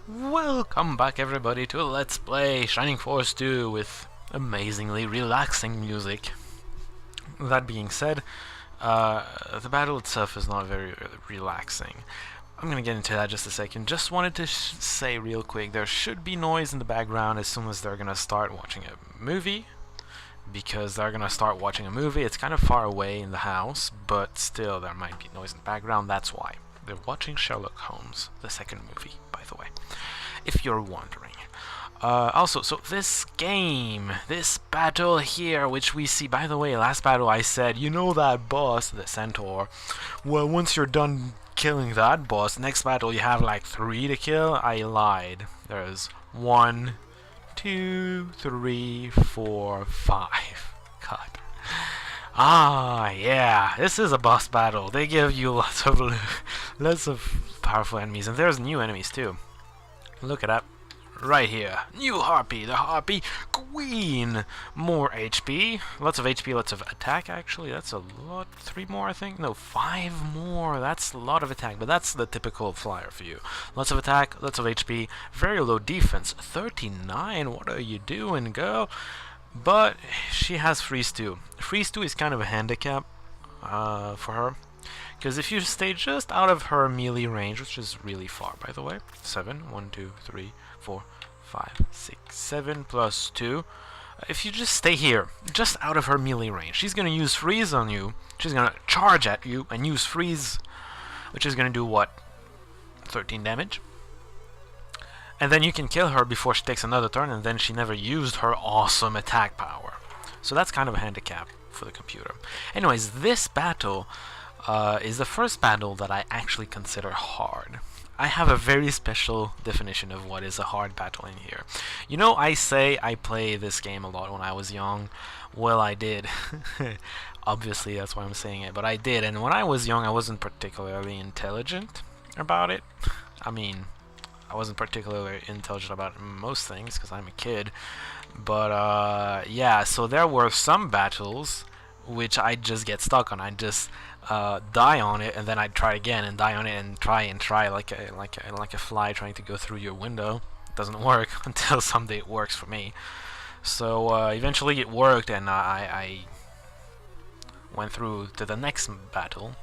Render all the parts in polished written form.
Welcome back everybody to Let's Play Shining Force 2 with amazingly relaxing music. That being said, the battle itself is not very relaxing. I'm gonna get into that just a second. Just wanted to say real quick, there should be noise in the background as soon as they're gonna start watching a movie. Because they're gonna start watching a movie. It's kind of far away in the house, but still there might be noise in the background. That's why. They're watching Sherlock Holmes, the second movie, by the way, if you're wondering. Also, so this game, this battle here, which we see, by the way, last battle I said, you know that boss, the centaur, well, once you're done killing that boss, next battle you have like 3 to kill. I lied. There's 1, 2, 3, 4, 5. God. Ah, yeah. This is a boss battle. They give you lots of powerful enemies, and there's new enemies too. Look at that. Right here. New Harpy, the Harpy Queen. More HP. Lots of HP, lots of attack actually. That's a lot. 3 more I think? No, 5 more. That's a lot of attack, but that's the typical flyer for you. Lots of attack, lots of HP, very low defense. 39, what are you doing, girl? But she has freeze 2. Freeze 2 is kind of a handicap for her. Because if you stay just out of her melee range, which is really far by the way. 7, 1, 2, 3, 4, 5, 6, 7 plus 2. If you just stay here, just out of her melee range, she's gonna use freeze on you. She's gonna charge at you and use freeze, which is gonna do what? 13 damage. And then you can kill her before she takes another turn, and then she never used her awesome attack power. So that's kind of a handicap for the computer. Anyways, this battle is the first battle that I actually consider hard. I have a very special definition of what is a hard battle in here. You know, I say I play this game a lot when I was young. Well, I did. Obviously, that's why I'm saying it, but I did. And when I was young, I wasn't particularly intelligent about it. I mean, I wasn't particularly intelligent about most things because I'm a kid. But yeah, so there were some battles which I just get stuck on. I just die on it, and then I'd try again and die on it and try like a fly trying to go through your window. It doesn't work until someday it works for me. So eventually it worked, and I went through to the next battle.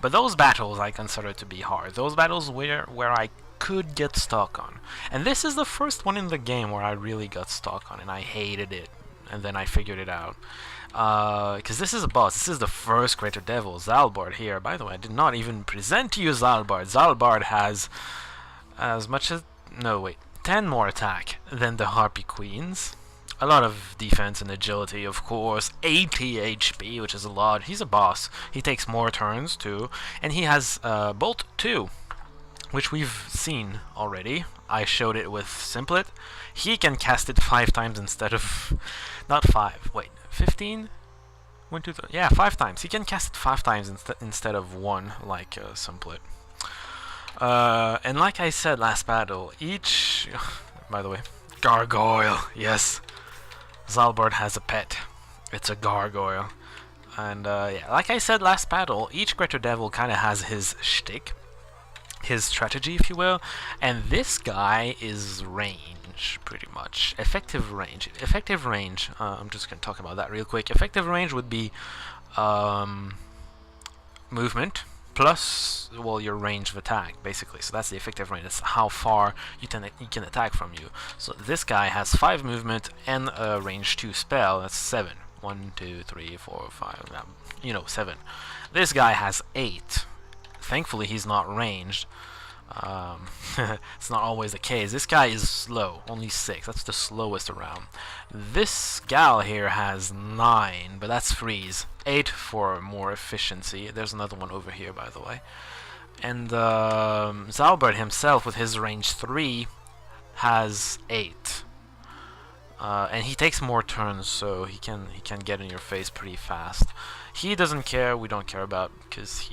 But those battles I consider to be hard. Those battles where I could get stuck on. And this is the first one in the game where I really got stuck on, and I hated it. And then I figured it out. Because this is a boss. This is the first Greater Devil, Zalbard here. By the way, I did not even present to you Zalbard. Zalbard has as much as... no, wait. 10 more attack than the Harpy Queens. A lot of defense and agility, of course. 80 HP, which is a lot. He's a boss. He takes more turns, too. And he has Bolt 2, which we've seen already. I showed it with Simplet. He can cast it 5 times instead of... not 5, wait, 15? 1, 2, 3, yeah, 5 times. He can cast it 5 times instead of 1, like Simplet. And like I said last battle, each... by the way, gargoyle, yes. Zalbard has a pet. It's a gargoyle. And yeah, like I said last battle, each Greater Devil kind of has his shtick. His strategy, if you will, and this guy is range, pretty much. Effective range. Effective range, I'm just going to talk about that real quick. Effective range would be movement plus, well, your range of attack, basically. So that's the effective range. That's how far you can attack from you. So this guy has 5 movement and a range 2 spell. That's 7. 1, 2, 3, 4, 5, you know, 7. This guy has 8. Thankfully, he's not ranged. It's not always the case. This guy is slow, only 6. That's the slowest around. This gal here has 9, but that's freeze. 8 for more efficiency. There's another one over here, by the way. And Zalbard himself, with his range 3, has 8. And he takes more turns, so he can get in your face pretty fast. He doesn't care. We don't care about, because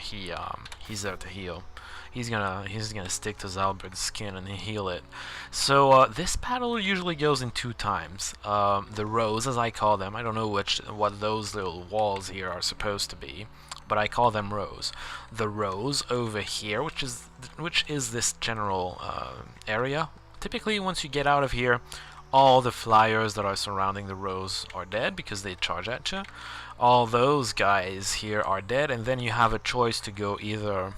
he's there to heal. He's gonna stick to Zalberd's skin and heal it. So this battle usually goes in 2 times. The rows, as I call them, I don't know what those little walls here are supposed to be, but I call them rows. The rows over here, which is this general area. Typically, once you get out of here, all the flyers that are surrounding the rows are dead because they charge at you. All those guys here are dead, and then you have a choice to go either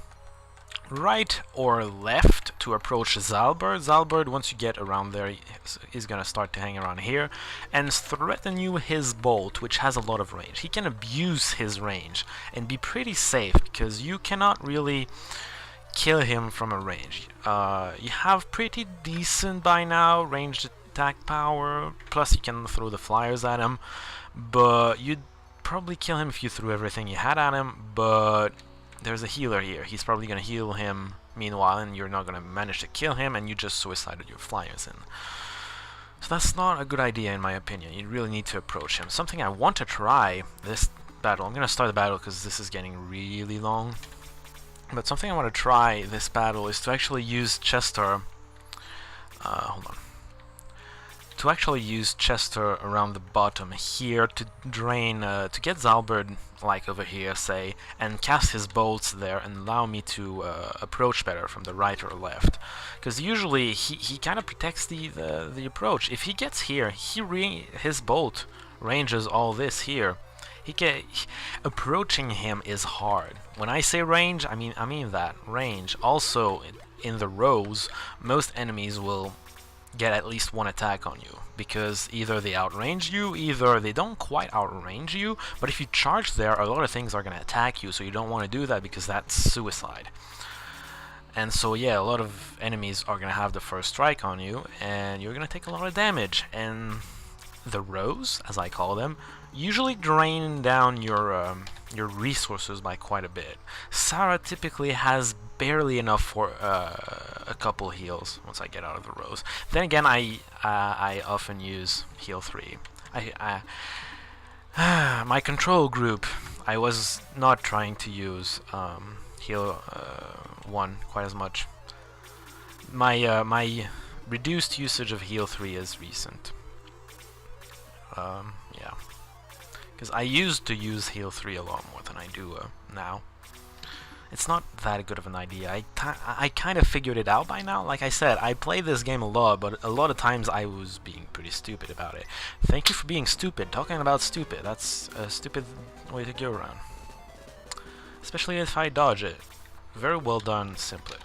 right or left to approach Zalberd. Zalberd, once you get around there, is gonna start to hang around here and threaten you with his bolt, which has a lot of range. He can abuse his range and be pretty safe because you cannot really kill him from a range. You have pretty decent by now ranged attack power, plus you can throw the flyers at him, but you'd probably kill him if you threw everything you had at him, but there's a healer here. He's probably going to heal him meanwhile, and you're not going to manage to kill him, and you just suicided your flyers in. So that's not a good idea in my opinion. You really need to approach him. Something I want to try this battle. I'm going to start the battle because this is getting really long. But something I want to try this battle is to actually use Chester. Hold on. To actually use Chester around the bottom here to drain, to get Zalberd, like over here, say, and cast his bolts there and allow me to approach better from the right or left. Because usually he kind of protects the approach. If he gets here, his bolt ranges all this here. Approaching him is hard. When I say range, I mean that range. Also, in the rows, most enemies will get at least 1 attack on you, because either they outrange you, either they don't quite outrange you, but if you charge there, a lot of things are going to attack you, so you don't want to do that because that's suicide. And so yeah, a lot of enemies are going to have the first strike on you, and you're going to take a lot of damage. And the rows, as I call them, usually drain down your resources by quite a bit. Sarah typically has barely enough for a couple heals once I get out of the rows. Then again, I often use heal 3. My control group, I was not trying to use heal 1 quite as much. My reduced usage of heal 3 is recent. Yeah, because I used to use heal 3 a lot more than I do now. It's not that good of an idea. I kind of figured it out by now. Like I said, I play this game a lot, but a lot of times I was being pretty stupid about it. Thank you for being stupid. Talking about stupid, that's a stupid way to go around. Especially if I dodge it. Very well done, Simplet.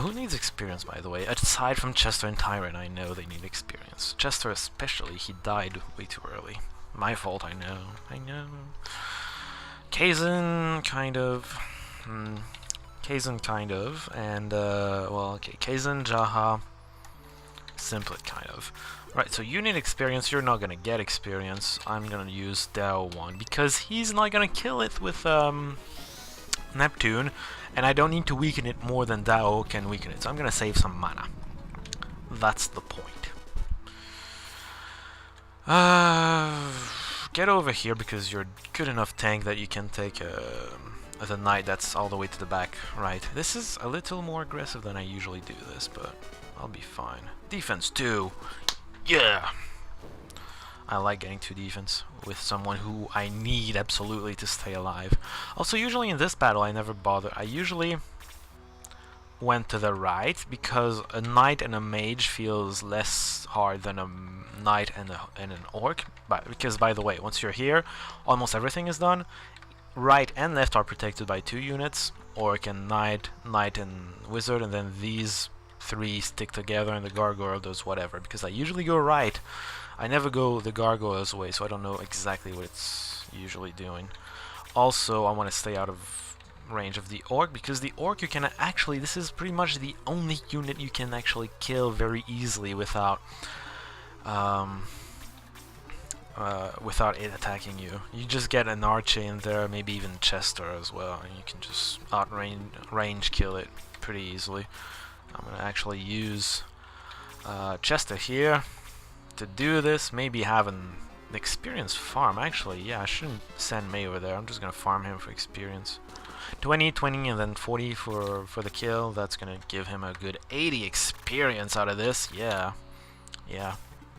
Who needs experience, by the way? Aside from Chester and Tyrant, I know they need experience. Chester especially, he died way too early. My fault, I know. Kaizen, kind of. Kaizen, kind of. And, well, okay. Kaizen, Jaha, Simplet, kind of. Right, so you need experience. You're not gonna get experience. I'm gonna use Dao 1 because he's not gonna kill it with, Neptune, and I don't need to weaken it more than Dao can weaken it. So I'm gonna save some mana. That's the point. Get over here because you're good enough tank that you can take the knight that's all the way to the back. Right. This is a little more aggressive than I usually do this, but I'll be fine. Defense 2. Yeah. I like getting 2 defense with someone who I need absolutely to stay alive. Also, usually in this battle, I never bother. I usually went to the right because a knight and a mage feels less hard than a knight and an orc. Because, by the way, once you're here, almost everything is done. Right and left are protected by 2 units. Orc and knight, knight and wizard, and then these 3 stick together, and the gargoyle does whatever. Because I usually go right. I never go the gargoyle's way, so I don't know exactly what it's usually doing. Also, I want to stay out of range of the orc, because the orc you can actually, this is pretty much the only unit you can actually kill very easily without it attacking you. You just get an archer in there, maybe even Chester as well, and you can just range kill it pretty easily. I'm gonna actually use Chester here to do this. Maybe have an experienced farm. Actually, yeah, I shouldn't send May over there. I'm just gonna farm him for experience. 20, 20, and then 40 for the kill. That's gonna give him a good 80 experience out of this. Yeah,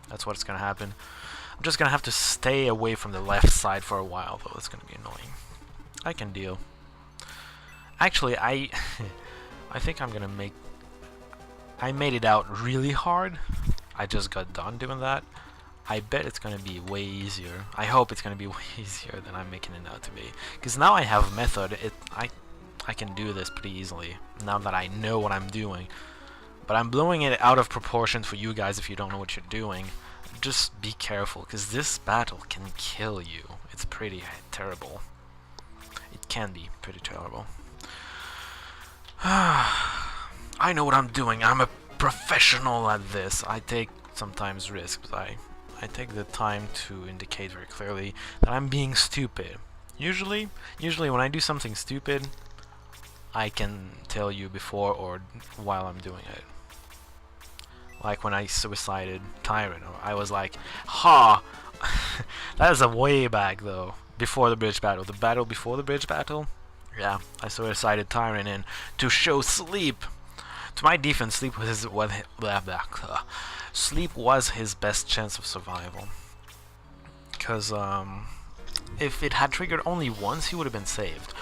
that's what's gonna happen. I'm just gonna have to stay away from the left side for a while, though. It's gonna be annoying. I can deal. Actually, I think I'm gonna make... I made it out really hard. I just got done doing that. I bet it's gonna be way easier. I hope it's gonna be way easier than I'm making it out to be. Because now I have method. I can do this pretty easily now that I know what I'm doing. But I'm blowing it out of proportion for you guys if you don't know what you're doing. Just be careful, because this battle can kill you. It's pretty terrible. It can be pretty terrible. I know what I'm doing. I'm a professional at this. I take sometimes risks. I take the time to indicate very clearly that I'm being stupid. Usually when I do something stupid, I can tell you before or while I'm doing it. Like when I suicided Tyrant, or I was like, ha! That is a way back though. Before the bridge battle. The battle before the bridge battle? Yeah, I suicided Tyrant and to show Sleep. To my defense, Sleep was his best chance of survival. Because if it had triggered only once, he would have been saved.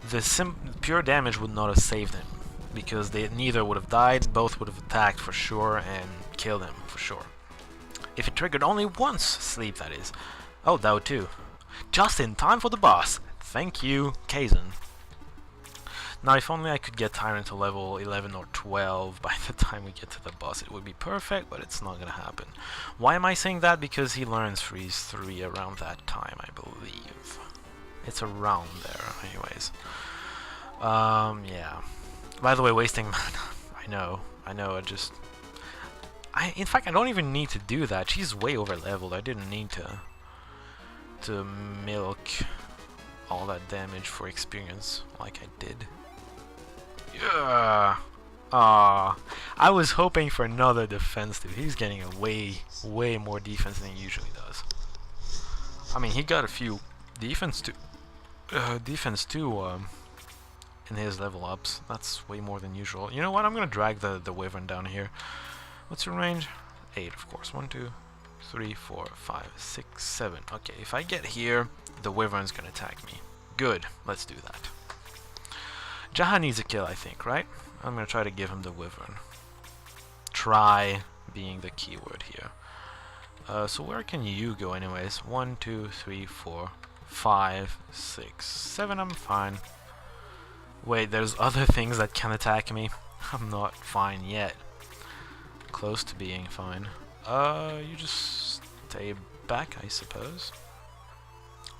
The pure damage would not have saved him, because they neither would have died, both would have attacked for sure and killed him for sure. If it triggered only once, Sleep that is. Oh, that would too. Just in time for the boss. Thank you, Kazan. Now, if only I could get Tyrant to level 11 or 12 by the time we get to the boss, it would be perfect, but it's not gonna happen. Why am I saying that? Because he learns Freeze 3 around that time, I believe. It's around there, anyways. Yeah. By the way, wasting mana. I know, in fact, I don't even need to do that. She's way over leveled. I didn't need to milk all that damage for experience like I did. Yeah. I was hoping for another defense dude. He's getting a way more defense than he usually does. I mean, he got a few defense too in his level ups. That's way more than usual. You know what? I'm gonna drag the Wyvern down here. What's your range? 8, of course. 1, 2, 3, 4, 5, 6, 7. Okay, if I get here, the Wyvern's gonna attack me. Good. Let's do that. Jaha needs a kill, I think, right? I'm gonna try to give him the Wyvern. Try being the keyword here. So where can you go anyways? 1, 2, 3, 4, 5, 6, 7. I'm fine. Wait, there's other things that can attack me. I'm not fine yet. Close to being fine. You just stay back, I suppose.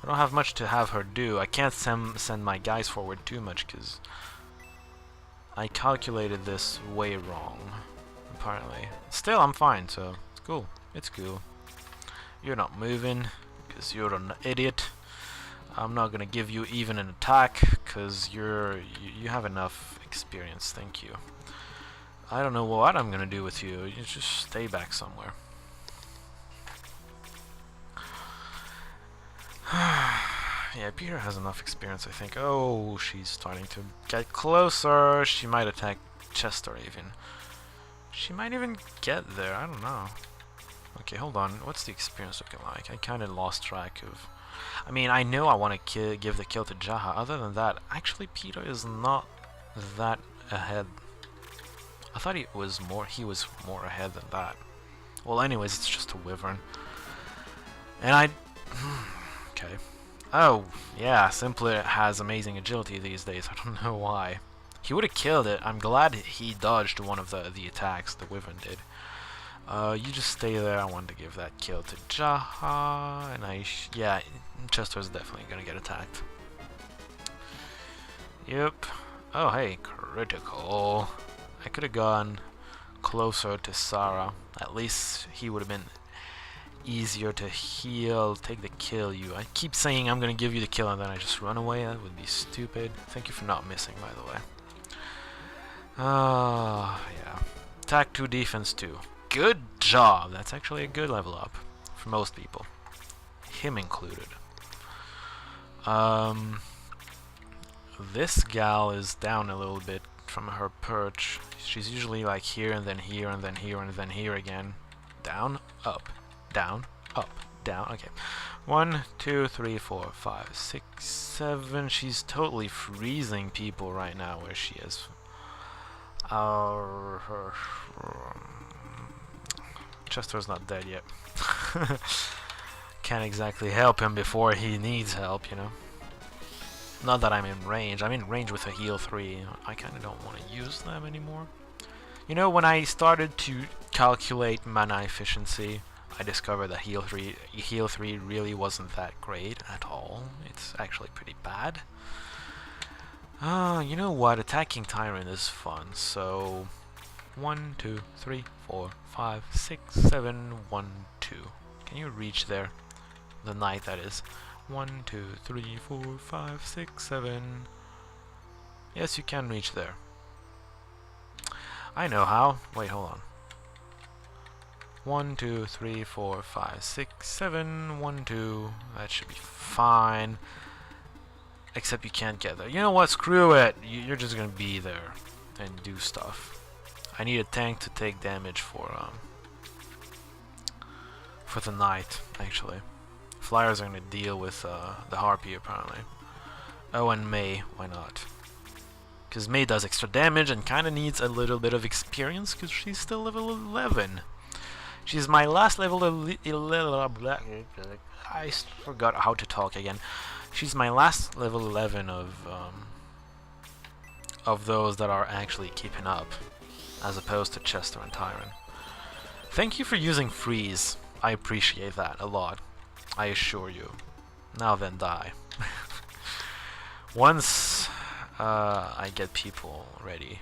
I don't have much to have her do. I can't send my guys forward too much because I calculated this way wrong, apparently. Still, I'm fine, so it's cool. It's cool. You're not moving because you're an idiot. I'm not gonna give you even an attack because you have enough experience. Thank you. I don't know what I'm gonna do with you. You just stay back somewhere. Yeah, Peter has enough experience, I think. Oh, she's starting to get closer. She might attack Chester even. She might even get there. I don't know. Okay, hold on. What's the experience looking like? I kind of lost track of... I mean, I know I want to give the kill to Jaha. Other than that, actually, Peter is not that ahead. I thought he was more ahead than that. Well, anyways, it's just a Wyvern. And I... okay. Oh, yeah, Simpler has amazing agility these days. I don't know why. He would have killed it. I'm glad he dodged one of the attacks the Wyvern did. You just stay there. I wanted to give that kill to Jaha, and yeah, Chester's definitely gonna get attacked. Yep. Oh, hey, critical. I could have gone closer to Sarah. At least he would have been easier to heal. Take the kill, you. I keep saying I'm gonna give you the kill and then I just run away. That would be stupid. Thank you for not missing, by the way. Yeah. Attack 2, defense 2. Good job. That's actually a good level up for most people, him included. this gal is down a little bit from her perch. She's usually like here and then here and then here and then here again. Down, up, down, up, down. Okay. 1, 2, 3, 4, 5, 6, 7. She's totally freezing people right now where she is. Chester's not dead yet. Can't exactly help him before he needs help, you know. Not that I'm in range. I'm in range with a heal 3. I kind of don't want to use them anymore. You know, when I started to calculate mana efficiency, I discovered that heal 3 really wasn't that great at all. It's actually pretty bad. You know what? Attacking Tyrant is fun. So 1, 2, 3, 4, 5, 6, 7, 1, 2. Can you reach there? The knight, that is. 1, 2, 3, 4, 5, 6, 7. Yes, you can reach there. I know how. Wait, hold on. 1, 2, 3, 4, 5, 6, 7, 1, 2. That should be fine. Except you can't get there. You know what? Screw it. You're just gonna be there and do stuff. I need a tank to take damage for the knight, actually. Flyers are gonna deal with the harpy apparently. Oh, and May. Why not? Because May does extra damage and kind of needs a little bit of experience because she's still level 11. She's my last level 11. I forgot how to talk again. She's my last level 11 of those that are actually keeping up, as opposed to Chester and Tyrant. Thank you for using freeze. I appreciate that a lot. I assure you. Now then, die. Once I get people ready.